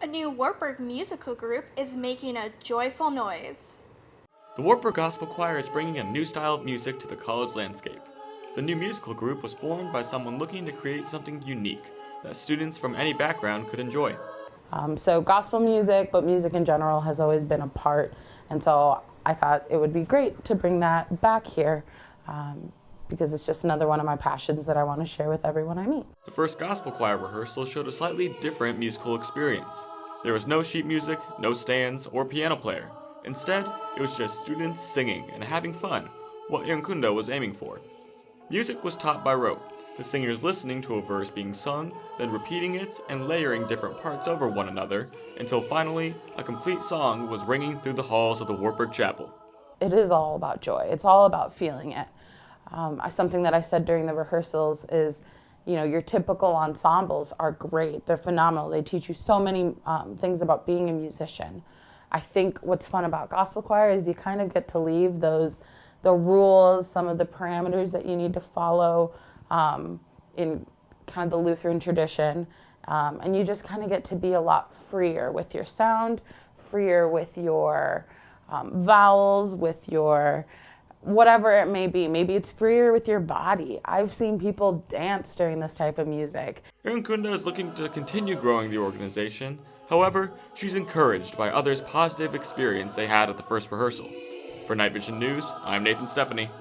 A new Wartburg musical group is making a joyful noise. The Wartburg Gospel Choir is bringing a new style of music to the college landscape. The new musical group was formed by someone looking to create something unique that students from any background could enjoy. So gospel music, but music in general has always been a part, and so I thought it would be great to bring that back here because it's just another one of my passions that I want to share with everyone I meet. The first gospel choir rehearsal showed a slightly different musical experience. There was no sheet music, no stands, or piano player. Instead, it was just students singing and having fun, what Irkunda was aiming for. Music was taught by rote, the singers listening to a verse being sung, then repeating it and layering different parts over one another, until finally, a complete song was ringing through the halls of the Wartburg Chapel. It is all about joy. It's all about feeling it. Something that I said during the rehearsals is, your typical ensembles are great. They're phenomenal. They teach you so many things about being a musician. I think what's fun about gospel choir is you kind of get to leave the rules, some of the parameters that you need to follow in kind of the Lutheran tradition. And you just kind of get to be a lot freer with your sound, freer with your vowels, with your whatever it may be. Maybe it's freer with your body. I've seen people dance during this type of music. Irkunda is looking to continue growing the organization. However, she's encouraged by others' positive experience they had at the first rehearsal. For Night Vision News, I'm Nathan Stephanie.